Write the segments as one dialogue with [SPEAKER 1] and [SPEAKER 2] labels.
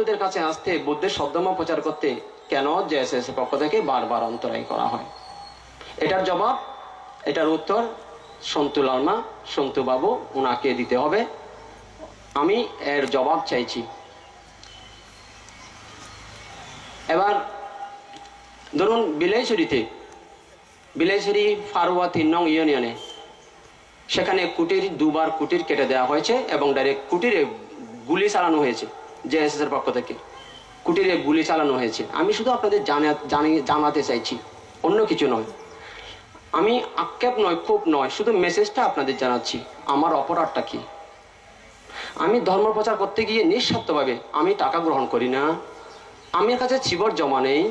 [SPEAKER 1] বৌদ্ধদের কাছে আসতে, বুদ্ধের শব্দধর্ম প্রচার করতে কেন জেএসএস এর পক্ষ থেকে বারবার অন্তরায় করা হয়? এটার জবাব, এটার উত্তর সন্তু লালমা, সন্তু বাবু ওনাকে দিতে হবে। আমি এর জবাব চাইছি। এবার ধরুন বিলাইছড়ি ফারুয়া 3 নং ইউনিয়নে, সেখানে কুটির দুবার কুটির কেটে দেওয়া হয়েছে এবং ডাইরেক্ট কুটিরে গুলি চালানো হয়েছে। জেএসএস এর পক্ষ থেকে কুটিরে গুলি চালানো হয়েছে। আমি শুধু আপনাদের জানাতে চাইছি, অন্য কিছু নয়। আমি আক্ষেপ নয়, ক্ষোভ নয়, শুধু মেসেজটা আপনাদের জানাচ্ছি। আমার অপরাধটা কি? আমি ধর্ম প্রচার করতে গিয়ে নিঃস্বার্থভাবে আমি টাকা গ্রহণ করি না, আমার কাছে চিবর জমা নেই,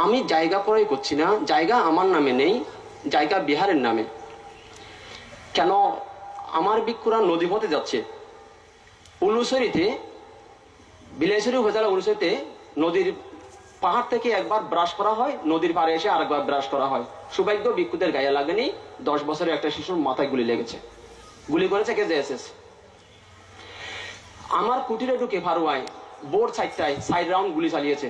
[SPEAKER 1] আমি জায়গা ক্রয় করছি না, জায়গা আমার নামে নেই, জায়গা বিহারের নামে। কেন আমার ভিক্ষুরা নদী পথে যাচ্ছে? উলুসরিতে, বিলাইছড়ি উপজেলা উলুসরিতে নদীর পাহাড় থেকে একবার ব্রাশ করা হয়, নদীর পাড়ে এসে আরেকবার ব্রাশ করা হয়। সৌভাগ্য ভিক্ষুদের গায়ে লাগেনি, 10 বছরের একটা শিশুর মাথায় গুলি লেগেছে। গুলি করেছে কে? জেএসএস। আমার কুটিরে ঢুকে ফারুয়ায় বোর 4 রাউন্ড গুলি চালিয়েছে।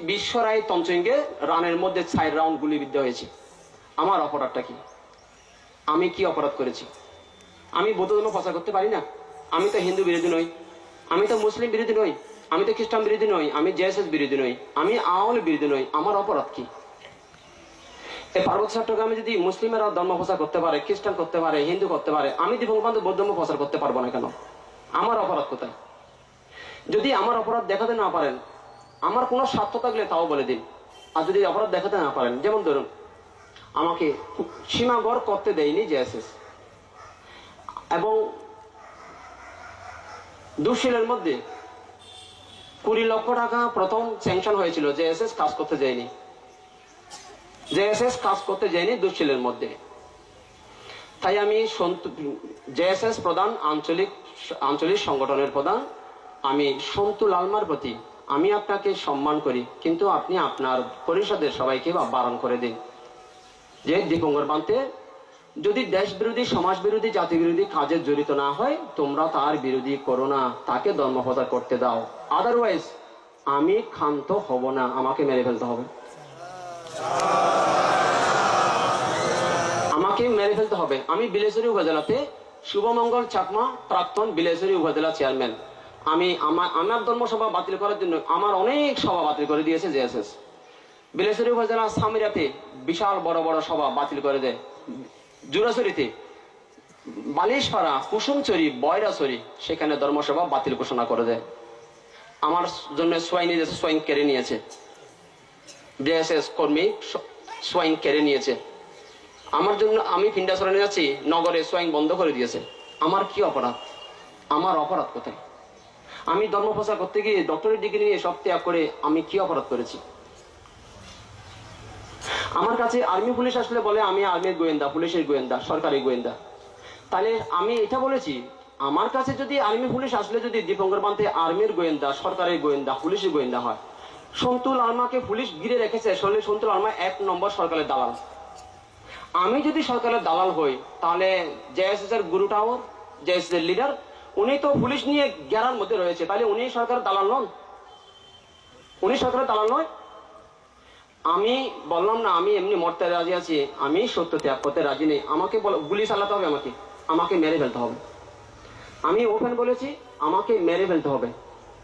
[SPEAKER 1] বিশ্বরায় তঞ্চঙ্গে রানের মধ্যে 4 রাউন্ড গুলিবিদ্ধ হয়েছে। আমার অপরাধটা কি? আমি কি অপরাধ করেছি? আমি বৌদ্ধ ধর্ম প্রচার করতে পারি না? আমি তো হিন্দু বিরোধী নই, আমি তো মুসলিম বিরোধী নই, আমি তো খ্রিস্টান বিরোধী নই, আমি জেএসএস বিরোধী নই, আমি আওয়ামী বিরোধী নই। আমার অপরাধ কি? এই পার্বত্য চট্টগ্রামে যদি মুসলিমেরা ধর্ম প্রচার করতে পারে, খ্রিস্টান করতে পারে, হিন্দু করতে পারে, আমি বঙ্গবন্ধু বৌদ্ধ ধর্ম প্রচার করতে পারবো না কেন? আমার অপরাধ কোথায়? যদি আমার অপরাধ দেখাতে না পারেন, আমার কোনো স্বার্থ থাকলে তাও বলে দিন। আর যদি অপরাধ দেখাতে না পারেন, যেমন ধরুন আমাকে সীমাগড় করতে দেয়নি জেএসএস, এবং দুশিলের মধ্যে 20 লক্ষ টাকা প্রথম স্যাংশন হয়েছিল, জেএসএস কাজ করতে যায়নি। জেএসএস কাজ করতে যায়নি দুশিলের মধ্যে। তাই আমি জেএসএস প্রধান, আঞ্চলিক সংগঠনের প্রধান, আমি সন্তু লালমার প্রতি আমি আপনাকে সম্মান করি, কিন্তু আপনি আপনার পরিষদের সবাইকে বারণ করে দিন যে দীপঙ্কর পান্তে যদি দেশ বিরোধী, সমাজ বিরোধী, জাতি বিরোধী কাজে জড়িত না হয়, তোমরা তার বিরোধী করো না, তাকে ধর্ম প্রচার করতে দাও। আদারওয়াইজ আমি ক্ষান্ত হব না, আমাকে মেরে ফেলতে হবে, আমাকে মেরে ফেলতে হবে। আমি বিলাইছড়ি উপজেলাতে শুভমঙ্গল চাকমা, প্রাক্তন বিলাইছড়ি উপজেলা চেয়ারম্যান। আমার ধর্মসভা বাতিল করার জন্য আমার অনেক সভা বাতিল করে দিয়েছে জেএসএস। বিলাইছড়ি উপজেলা সামিরাতে বিশাল বড় বড় সভা বাতিল করে দেয়। জুরাছড়িতে, বালিশপাড়া, কুসুমচড়ি, বয়রাছড়ি, সেখানে ধর্মসভা বাতিল ঘোষণা করে দেয়। আমার জন্য সোয়াইন কেড়ে নিয়েছে, জেএসএস কর্মী সোয়াইন কেড়ে নিয়েছে আমার জন্য। আমি ফিন্ডাসরে যাচ্ছি, নগরে সোয়াইন বন্ধ করে দিয়েছে। আমার কি অপরাধ? আমার অপরাধ কোথায়? আমি ধর্ম প্রচার করতে গিয়ে ডক্টরেট ডিগ্রি নিয়ে সব ত্যাগ করে আমি কি অপরাধ করেছি? আমার কাছে আর্মি পুলিশ আসলে বলে আমি আর্মির গোয়েন্দা, পুলিশের গোয়েন্দা, সরকারি গোয়েন্দা। তাহলে আমি এটা বলেছি, আমার কাছে যদি আর্মি পুলিশ আসলে যদি দীপঙ্কর পান্তে আর্মির গোয়েন্দা, সরকারি গোয়েন্দা, পুলিশের গোয়েন্দা হয়, সন্তু লালমাকে পুলিশ ঘিরে রেখেছে, সন্তু লালমা 1 নম্বর সরকারের দালাল। আমি যদি সরকারের দালাল হই, তাহলে জেএসএস এর গুরুটাও, জেএসএস এর লিডার, উনি তো পুলিশ নিয়ে ঘেরার মধ্যে রয়েছে, তাহলে উনি সরকারের দালাল নন? উনি সরকারের দালাল নয়? আমি বললাম না আমি এমনি মরতে রাজি আছি, আমি সত্য ত্যাগ করতে রাজি নেই। আমাকে গুলি চালাতে হবে, আমাকে মেরে ফেলতে হবে। আমি ওপেন বলেছি, আমাকে মেরে ফেলতে হবে।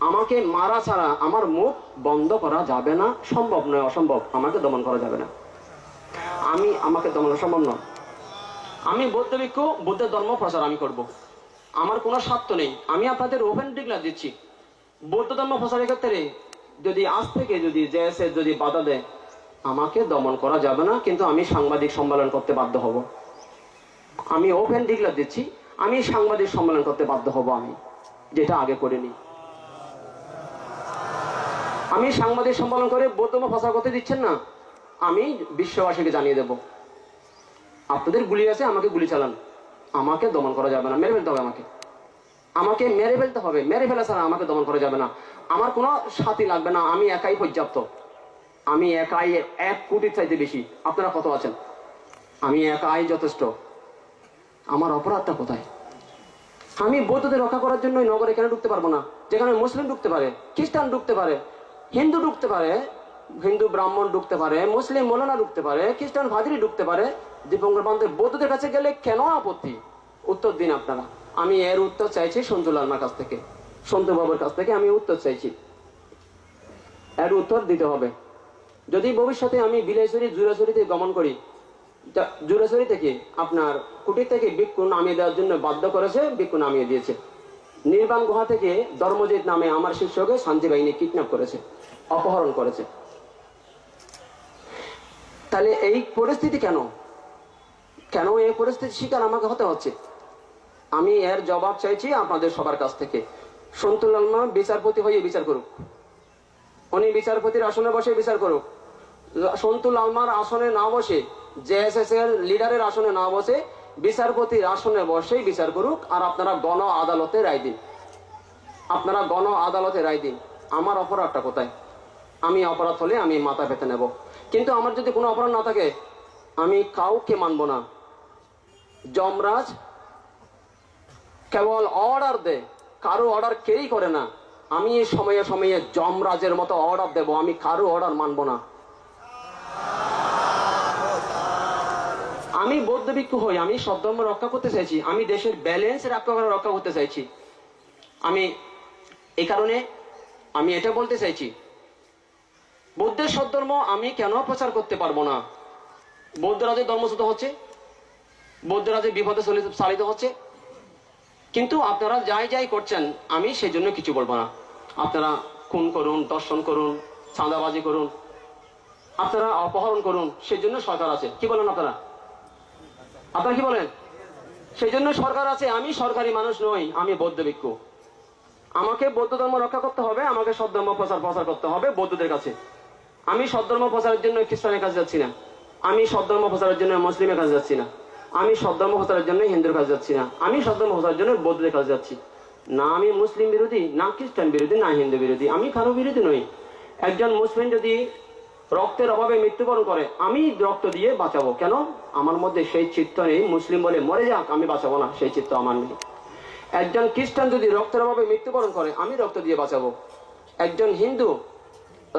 [SPEAKER 1] আমাকে মারা ছাড়া আমার মুখ বন্ধ করা যাবে না, সম্ভব নয়, অসম্ভব। আমাকে দমন করা যাবে না, আমাকে দমন সম্ভব নয়। আমি বৌদ্ধ ভিক্ষু, বুদ্ধ ধর্ম প্রচার আমি করব। আমার কোনো স্বার্থ নেই। আমি আপনাদের ওপেন ডিক্লার দিচ্ছি, বৌদ্ধ ধর্ম প্রচারের ক্ষেত্রে যদি আজ থেকে যদি জেএসএস যদি বাধা দেয়, আমাকে দমন করা যাবে না, কিন্তু আমি সাংবাদিক সম্মেলন করতে বাধ্য হব। আমি ওপেন ডিক্লার দিচ্ছি, আমি সাংবাদিক সম্মেলন করতে বাধ্য হব, আমি যেটা আগে করিনি। আমি সাংবাদিক সম্মেলন করে বৌদ্ধ ধর্ম প্রচার করতে দিচ্ছেন না, আমি বিশ্ববাসীকে জানিয়ে দেব আপনাদের গুলি আছে, আমাকে গুলি চালান, আমাকে দমন করা যাবে না, মেরে ফেলতে হবে, আমাকে মেরে ফেলতে হবে। মেরে ফেলা ছাড়া আমাকে দমন করা যাবে না। আমার কোনো সাথী লাগবে না, আমি একাই পর্যাপ্ত। আমি একাই 1 কোটির চাইতে বেশি। আপনারা কত আছেন? আমি একাই যথেষ্ট। আমার অপরাধটা কোথায়? আমি বৌদ্ধদের রক্ষা করার জন্য নগরে কেন ঢুকতে পারবো না? যেখানে মুসলিম ঢুকতে পারে, খ্রিস্টান ঢুকতে পারে, হিন্দু ঢুকতে পারে, হিন্দু ব্রাহ্মণ ঢুকতে পারে, মুসলিম মৌলানা ঢুকতে পারে, খ্রিস্টান ভাদিরি ঢুকতে পারে, দীপঙ্কর বান্ধব বৌদ্ধদের কাছে গেলে কেন আপত্তি? উত্তর দিন আপনারা। আমি এর উত্তর চাইছি সন্তু লালমার কাছ থেকে, সন্তু বাবুর কাছ থেকে আমি উত্তর চাইছি। এর উত্তর দিতে হবে। যদি ভবিষ্যতে আমি বিলাইছড়ি জুরাছড়িতে গমন করি, জুরাছড়ি থেকে আপনার কুটির থেকে ভিক্ষু নামিয়ে দেওয়ার জন্য বাধ্য করেছে, ভিক্ষু নামিয়ে দিয়েছে। নির্বাণ গুহা থেকে ধর্মজিৎ নামে আমার শিষ্যকে শান্তি বাহিনী কিডন্যাপ করেছে, অপহরণ করেছে। তাহলে এই পরিস্থিতি কেন? কেন এই পরিস্থিতি শিকার আমাকে হতে হচ্ছে? আমি এর জবাব চাইছি আপনাদের সবার কাছ থেকে। সন্তু লালমা বিচারপতি হয়ে বিচার করুক, উনি বিচারপতির আসনে বসে বিচার করুক। সন্তু লালমার আসনে না বসে, জেএসএস এর লিডারের আসনে না বসে, বিচারপতির আসনে বসেই বিচার করুক। আর আপনারা গণ আদালতে রায় দিন, আপনারা গণ আদালতে রায় দিন। আমার অপরাধটা কোথায়? আমি অপরাধ হলে আমি মাথা পেতে নেব, কিন্তু আমার যদি কোনো অপরাধ না থাকে আমি কাউকে মানব না। যমরাজ কেবল অর্ডার দেয়, কারো অর্ডার কেউই করে না। আমি সময়ে সময়ে যমরাজের মতো অর্ডার দেব, আমি কারো অর্ডার মানব না। আমি বৌদ্ধ ভিক্ষু হই, আমি সব ধর্ম রক্ষা করতে চাইছি, আমি দেশের ব্যালেন্স রক্ষা করতে চাইছি। আমি এই কারণে আমি এটা বলতে চাইছি, বৌদ্ধের সদ্ধর্ম আমি কেন প্রচার করতে পারবো না? বৌদ্ধরা যে ধর্মচ্যুত হচ্ছে, বৌদ্ধরা যে বিপদে চালিত হচ্ছে, কিন্তু আপনারা যাই যাই করছেন আমি সেই জন্য কিছু বলবো না। আপনারা খুন করুন, দর্শন করুন, চাঁদাবাজি করুন, আপনারা অপহরণ করুন, সেই জন্য সরকার আছে। কি বলেন আপনারা? আপনারা কি বলেন? সেই জন্য সরকার আছে। আমি সরকারি মানুষ নই, আমি বৌদ্ধ ভিক্ষু। আমাকে বৌদ্ধ ধর্ম রক্ষা করতে হবে, আমাকে সৎ ধর্ম প্রচার করতে হবে বৌদ্ধদের কাছে। আমি সৎ ধর্ম প্রচারের জন্য খ্রিস্টানের কাছে যাচ্ছি না, আমি সৎ ধর্ম প্রচারের জন্য মুসলিমের কাছে যাচ্ছি না, আমি সৎ ধর্ম প্রচারের জন্য হিন্দুর কাছে যাচ্ছি না, আমি সৎ ধর্ম প্রচারের জন্য বৌদ্ধদের কাছে যাচ্ছি। না আমি মুসলিম বিরোধী, না খ্রিস্টান বিরোধী, না হিন্দু বিরোধী, আমি কারো বিরোধী নই। একজন মুসলিম যদি রক্তের অভাবে মৃত্যুবরণ করে আমি রক্ত দিয়ে বাঁচাবো। কেন? আমার মধ্যে সেই চিত্ত নেই মুসলিম বলে মরে যাক আমি বাঁচাবো না, সেই চিত্ত আমার নেই। একজন খ্রিস্টান যদি রক্তের অভাবে মৃত্যুবরণ করে আমি রক্ত দিয়ে বাঁচাবো। একজন হিন্দু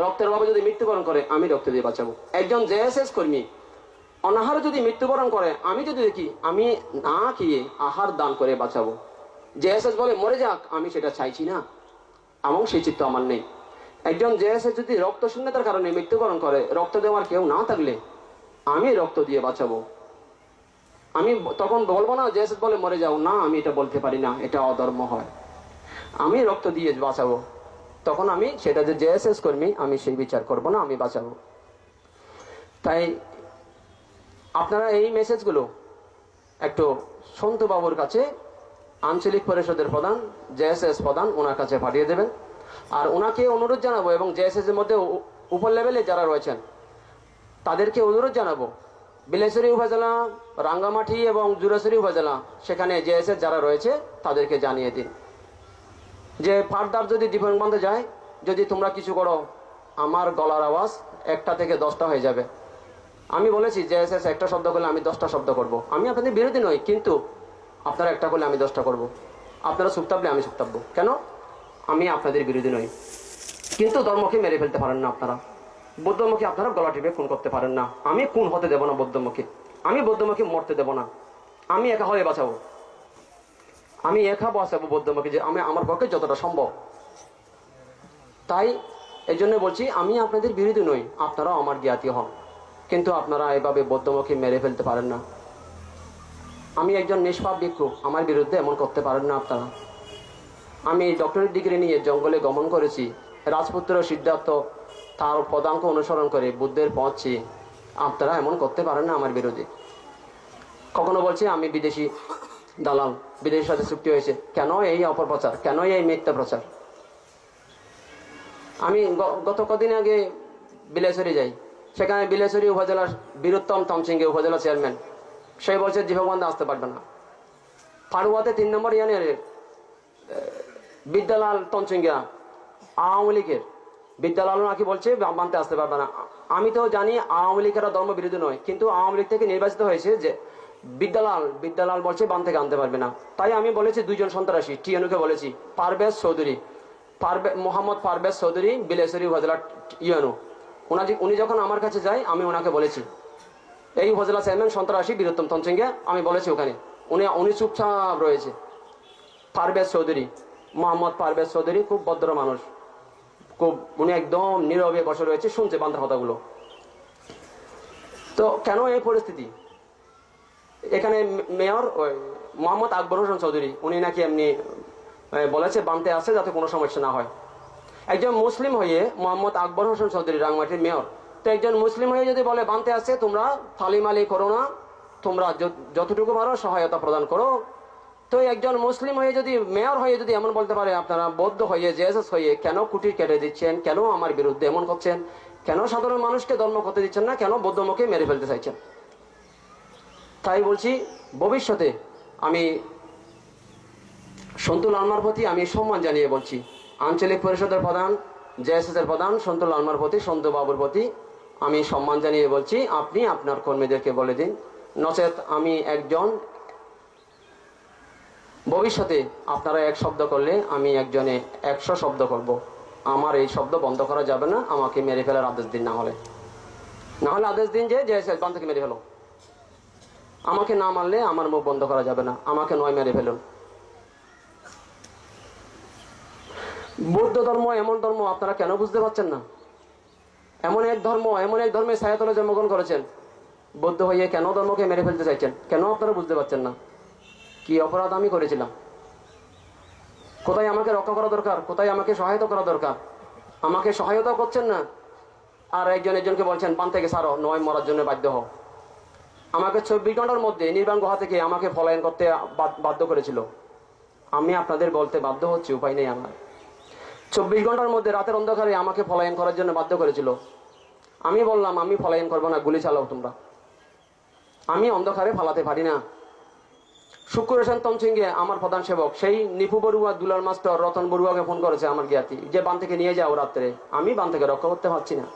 [SPEAKER 1] রক্তের অভাবে যদি মৃত্যুবরণ করে আমি রক্ত দিয়ে বাঁচাবো। একজন জেএসএস কর্মী অনাহারে যদি মৃত্যুবরণ করে আমি যদি দেখি আমি না খেয়ে আহার দান করে বাঁচাবো। জেএসএস বলে মরে যাক, আমি সেটা চাইছি না এবং সেই চিত্ত আমার নেই। একজন জেএসএস যদি রক্ত শূন্যতার কারণে মৃত্যুবরণ করে, রক্ত দেওয়ার কেউ না থাকলে আমি রক্ত দিয়ে বাঁচাবো। আমি তখন বলবো না জেএসএস বলে মরে যাও, না আমি এটা বলতে পারি না, এটা অধর্ম হয়। আমি রক্ত দিয়ে বাঁচাবো। তখন আমি সেটা যে জেএসএস কর্মী আমি সেই বিচার করব না, আমি বাঁচাবো। তাই আপনারা এই মেসেজগুলো একটু সন্তু বাবুর কাছে, আঞ্চলিক পরিষদের প্রধান, জেএসএস প্রধান, ওনার কাছে পাঠিয়ে দেবেন। আর ওনাকে অনুরোধ জানাবো, এবং জেএসএস এর মধ্যে উপর লেভেলে যারা রয়েছেন তাদেরকে অনুরোধ জানাবো, বিলাইছড়ি উপজেলা, রাঙ্গামাটি এবং জুরাছড়ি উপজেলা, সেখানে জেএসএস যারা রয়েছে তাদেরকে জানিয়ে দিন যে ফার্দার যদি দীপঙ্কর বান্ধে যায়, যদি তোমরা কিছু করো আমার গলার আওয়াজ 1টা থেকে 10টা হয়ে যাবে। আমি বলেছি জেএসএস একটা শব্দ করলে আমি 10টা শব্দ করব। আমি আপনাদের বিরোধী নই, কিন্তু আপনারা একটা করলে আমি 10টা করব। আপনারা চুপ থাকলে আমি চুপ থাকবো। কেন? আমি আপনাদের বিরোধী নই, কিন্তু ধর্মকে মেরে ফেলতে পারেন না আপনারা। বৌদ্ধমুখী আপনারা গলা টিপে খুন করতে পারেন না। আমি খুন হতে দেব না বৌদ্ধমুখী, আমি বৌদ্ধমুখী মরতে দেব না। আমি একা হয়ে বাঁচাবো, আমি একা বাঁচাবো বৌদ্ধমুখী, যে আমি আমার পক্ষে যতটা সম্ভব। তাই এই জন্য বলছি আমি আপনাদের বিরোধী নই, আপনারাও আমার জ্ঞাতি হন, কিন্তু আপনারা এভাবে বৌদ্ধমুখী মেরে ফেলতে পারেন না। আমি একজন নিষ্পাপ ভিক্ষু, আমার বিরুদ্ধে এমন করতে পারেন না আপনারা। আমি ডক্টরেট ডিগ্রি নিয়ে জঙ্গলে গমন করেছি, রাজপুত্র সিদ্ধার্থ তার পদাঙ্ক অনুসরণ করে বুদ্ধের পথছি। আপনারা এমন করতে পারেন না আমার বিরোধী। কখনো বলছি আমি বিদেশি দালাল, বিদেশের সাথে চুক্তি হয়েছে। কেন এই অপপ্রচার? কেন এই মিথ্যা প্রচার? আমি গত কদিন আগে বিলাইছড়ি যাই, সেখানে বিলাইছড়ি উপজেলার বীরুত্তম তমসিংহে উপজেলা চেয়ারম্যান, সে বলছে দীপঙ্কর আসতে পারবে না। ফারুয়াতে 3 নম্বর ইউনিয়নের বিদ্যালাল তমসিংহা আওয়ামী লীগের বিদ্যালাল নাকি বলছে মানতে আসতে পারবে না। আমি তো জানি আওয়ামী লীগেরা ধর্ম বিরোধী নয়, কিন্তু আওয়ামী লীগ থেকে নির্বাচিত হয়েছে যে বিদ্যালাল বলছে বান থেকে আনতে পারবে না। তাই আমি বলেছি দুইজন সন্ত্রাসী টিএনউকে বলেছি, পারভেজ চৌধুরী, মোহাম্মদ পারভেজ চৌধুরী, বিলেশ্বরী উপজেলা ইউএনও। উনি যখন আমার কাছে যায় আমি ওনাকে বলেছি এই উপজেলা চেয়ারম্যান সন্ত্রাসী বীরোত্তম তনসিংহে, আমি বলেছি ওখানে। উনি চুপচাপ রয়েছে। পারভেজ চৌধুরী, মোহাম্মদ পারভেজ চৌধুরী খুব ভদ্র মানুষ, খুব, উনি একদম নীরবে বসে রয়েছে, শুনছে বান্দার কথাগুলো। তো কেন এই পরিস্থিতি? এখানে মেয়র মোহাম্মদ আকবর হোসেন চৌধুরী, উনি নাকি এমনি বলেছে বানতে আছে যাতে কোনো সমস্যা না হয়। একজন মুসলিম হয়ে মোহাম্মদ আকবর হোসেন চৌধুরী রাঙামাটির মেয়র, তো একজন মুসলিম হয়ে যদি বলে বানতে আছে তোমরা ফালিমালি করো না, তোমরা যতটুকু পারো সহায়তা প্রদান করো, তো একজন মুসলিম হয়ে যদি মেয়র হয়ে যদি এমন বলতে পারে আপনারা বৌদ্ধ হয়ে জেএসএস হয়ে কেন কুটির কেটে দিচ্ছেন, কেন আমার বিরুদ্ধে এমন করছেন, কেন সাধারণ মানুষকে ধর্ম করতে দিচ্ছেন না, কেন বৌদ্ধমুখে মেরে ফেলতে চাইছেন? তাই বলছি ভবিষ্যতে আমি সন্তুল আলমার প্রতি আমি সম্মান জানিয়ে বলছি, আঞ্চলিক পরিষদের প্রধান জেএসএস এর প্রধান সন্তুল আলমার প্রতি, সন্তু বাবুর প্রতি আমি সম্মান জানিয়ে বলছি আপনি আপনার কর্মীদেরকে বলে দিন, নচেত আমি একজন, ভবিষ্যতে আপনারা এক শব্দ করলে আমি একজনে 100 শব্দ করব। আমার এই শব্দ বন্ধ করা যাবে না, আমাকে মেরে ফেলার আদেশ দিন, না হলে আদেশ দিন যে জেএসএস বান থেকে মেরে ফেলো। আমাকে না মারলে আমার মুখ বন্ধ করা যাবে না, আমাকে নয় মেরে ফেলুন। বৌদ্ধ ধর্ম এমন ধর্ম আপনারা কেন বুঝতে পারছেন না? এমন এক ধর্মে ছায়াতলে জন্মগ্রহণ করেছেন, বৌদ্ধ হয়ে কেন ধর্মকে মেরে ফেলতে চাইছেন? কেন আপনারা বুঝতে পারছেন না? কি অপরাধ আমি করেছিলাম? কোথায় আমাকে রক্ষা করা দরকার, কোথায় আমাকে সহায়তা করা দরকার? আমাকে সহায়তা করছেন না, আর একজনকে বলছেন পান থেকে সারো, নয় মরার জন্য বাধ্য হও। আমাকে 24 ঘন্টার মধ্যে নির্বাণ গুহা থেকে আমাকে পলায়ন করতে বাধ্য করেছিল। আমি আপনাদের বলতে বাধ্য হচ্ছি, উপায় নেই আমার। 24 ঘন্টার মধ্যে রাতের অন্ধকারে আমাকে পলায়ন করার জন্য বাধ্য করেছিল। আমি বললাম আমি পলায়ন করবো না, গুলি চালাও তোমরা, আমি অন্ধকারে পালাতে পারি না। শুক্র হোসেন তনসিংহে আমার প্রধান সেবক, সেই নিপু বড়ুয়া, দুলাল মাস্টার, রতন বড়ুয়াকে ফোন করেছে আমার জ্ঞাতি, যে বান থেকে নিয়ে যাও রাত্রে, আমি বান থেকে রক্ষা করতে পারছি না।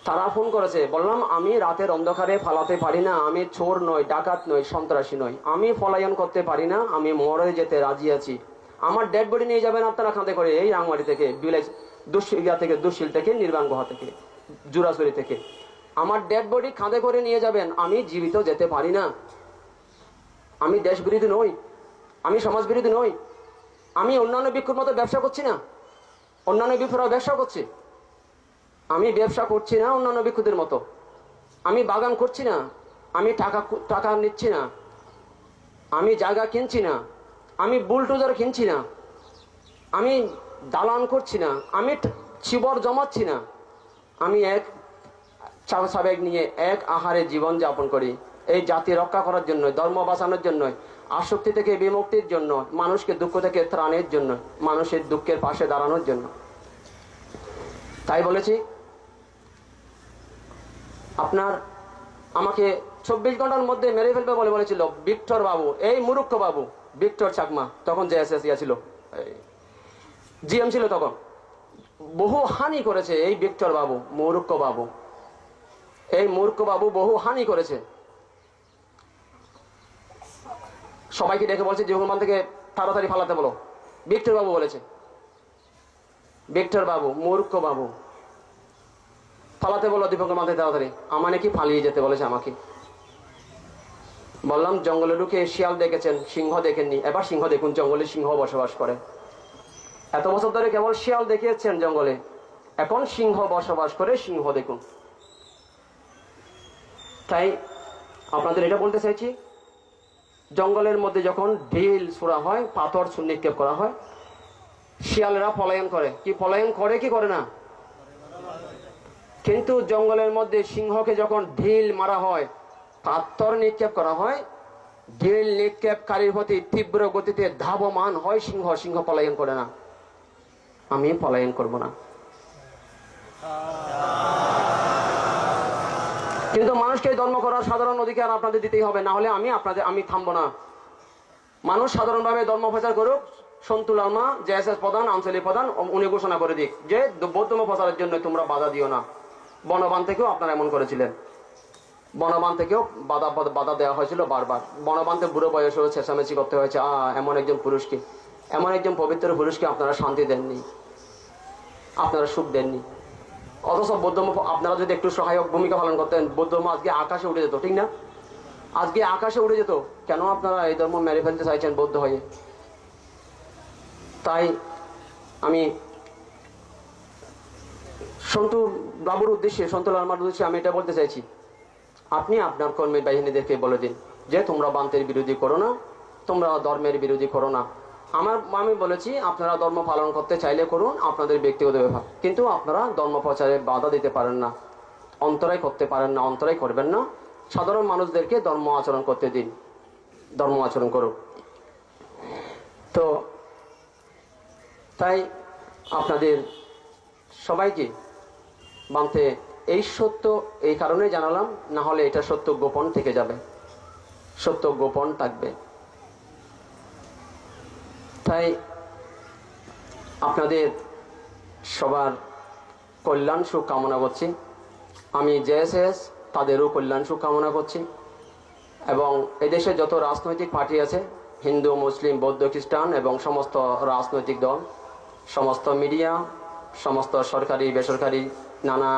[SPEAKER 1] তারা ফোন করেছে, বললাম আমি রাতের অন্ধকারে ফালাতে পারি না, আমি চোর নই, ডাকাত নই, সন্ত্রাসী নই, আমি পলায়ন করতে পারি না, আমি মরে যেতে রাজি আছি। আমার ডেড বডি নিয়ে যাবেন আপনারা কাঁধে করে, এই রাঙমারি থেকে, দুশিল থেকে, নির্বাণ গুহা থেকে, জুরাছড়ি থেকে, আমার ডেড বডি কাঁধে করে নিয়ে যাবেন, আমি জীবিত যেতে পারি না। আমি দেশ বিরোধী নই, আমি সমাজ বিরোধী নই, আমি অন্যান্য ভিক্ষুর মতো ব্যবসা করছি না, অন্যান্য ভিক্ষুরা ব্যবসা করছে, আমি ব্যবসা করছি না অন্যান্য ভিক্ষুদের মতো, আমি বাগান করছি না, আমি টাকা নিচ্ছি না, আমি জায়গা কিনছি না, আমি বুলডোজার কিনছি না, আমি দালান করছি না, আমি চিবর জমাচ্ছি না, আমি এক সাবেক নিয়ে এক আহারে জীবন যাপন করি, এই জাতি রক্ষা করার জন্য, ধর্ম বাঁচানোর জন্য, আসক্তি থেকে বিমুক্তির জন্য, মানুষকে দুঃখ থেকে ত্রাণের জন্য, মানুষের দুঃখের পাশে দাঁড়ানোর জন্য। তাই বলেছি আপনার আমাকে 24 ঘন্টার মধ্যে মেরে ফেলবে বলে বলেছিল ভিক্টর বাবু, এই মুরুক্ষ বাবু, ভিক্টর চাকমা, তখন জেএসএস ছিল, জিএম ছিল তখন, বহু হানি করেছে এই ভিক্টর বাবু, মুরুক্ষ বাবু, এই মূর্খ বাবু বহু হানি করেছে। সবাইকে ডেকে বলছে জীবনমান থেকে তাড়াতাড়ি ফালাতে বলো, ভিক্টর বাবু বলেছে, ভিক্টর বাবু, মূর্খ বাবু, ফালাতে বলো দীপঙ্কর মাথায় তাড়াতাড়ি। আমার নাকি পালিয়ে যেতে বলেছে আমাকে। বললাম জঙ্গলে ঢুকে শিয়াল দেখেছেন, সিংহ দেখেননি, এবার সিংহ দেখুন, জঙ্গলে সিংহ বসবাস করে। এত বছর ধরে কেবল শিয়াল দেখিয়েছেন জঙ্গলে, এখন সিংহ বসবাস করে, সিংহ দেখুন। তাই আপনাদের এটা বলতে চাইছি, জঙ্গলের মধ্যে যখন ঢিল ছোড়া হয়, পাথর নিক্ষেপ করা হয়, শিয়ালেরা পলায়ন করে, কি পলায়ন করে কি করে না? কিন্তু জঙ্গলের মধ্যে সিংহকে যখন ঢিল মারা হয়, পাথর নিক্ষেপ করা হয়, ঢিল নিক্ষেপকারীর প্রতি তীব্র গতিতে ধাবমান হয় সিংহ, সিংহ পলায়ন করে না। আমি পলায়ন করব না। কিন্তু মানুষকে ধর্ম করার সাধারণ অধিকার আপনাদের দিতেই হবে, না হলে আমি থামবো না। মানুষ সাধারণভাবে ধর্ম প্রচার করুক, সন্তুল আলমা জেএসএস প্রধান, আঞ্চলিক প্রধান, উনি ঘোষণা করে দিক যে বৌদ্ধ প্রচারের জন্য তোমরা বাধা দিও না। বনবান থেকেও আপনারা এমন করেছিলেন, বনবান থেকেও বাধা দেওয়া হয়েছিল বারবার। বনবানতে বুড়ো বয়সেও চেঁচামেচি করতে হয়েছে, এমন একজন পুরুষকে, এমন একজন পবিত্র পুরুষকে আপনারা শান্তি দেননি, আপনারা সুখ দেননি। অথচ বৌদ্ধ আপনারা যদি একটু সহায়ক ভূমিকা পালন করতেন, বৌদ্ধ আজকে আকাশে উঠে যেত, ঠিক না? আজকে আকাশে উঠে যেত। কেন আপনারা এই ধর্ম মেরে ফেলতে চাইছেন বৌদ্ধ হয়ে? তাই আমি সন্তু বাবুর উদ্দেশ্যে, সন্তু লালমার উদ্দেশ্যে আমি এটা বলতে চাইছি, আপনি আপনার কর্মী বাহিনীদেরকে বলে দিন যে তোমরা বান্তের বিরোধী করো না, তোমরা ধর্মের বিরোধী করো না। আমি বলেছি আপনারা ধর্ম পালন করতে চাইলে করুন, আপনাদের ব্যক্তিগত ব্যাপার, কিন্তু আপনারা ধর্ম প্রচারে বাধা দিতে পারেন না, অন্তরায় করতে পারেন না, অন্তরায় করবেন না। সাধারণ মানুষদেরকে ধর্ম আচরণ করতে দিন, ধর্ম আচরণ করুন। তো তাই আপনাদের সবাইকে বান্তে এই সত্য এই কারণে জানালাম, না হলে এটা সত্য গোপন থেকে যাবে, সত্য গোপন থাকবে। তাই আপনাদের সবার কল্যাণ সুখ কামনা করছি। আমি জেএসএস তাদেরও কল্যাণ সুখ কামনা করছি। এবং এদেশে যত রাজনৈতিক পার্টি আছে, হিন্দু, মুসলিম, বৌদ্ধ, খ্রিস্টান এবং সমস্ত রাজনৈতিক দল, সমস্ত মিডিয়া, সমস্ত সরকারি বেসরকারি নানা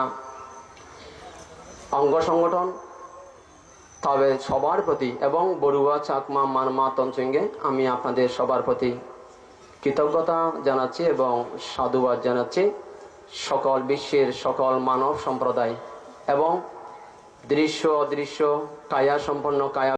[SPEAKER 1] অঙ্গ সংগঠন, তবে সবার প্রতি, এবং বড়ুয়া, চাকমা, মারমা, তঞ্চঙ্গে আমি আপনাদের সবার প্রতি কৃতজ্ঞতা জানাচ্ছি এবং সাধুবাদ জানাচ্ছি। সকল বিশ্বের সকল মানব সম্প্রদায় এবং দৃশ্য অদৃশ্য কায়া সম্পন্ন কায়া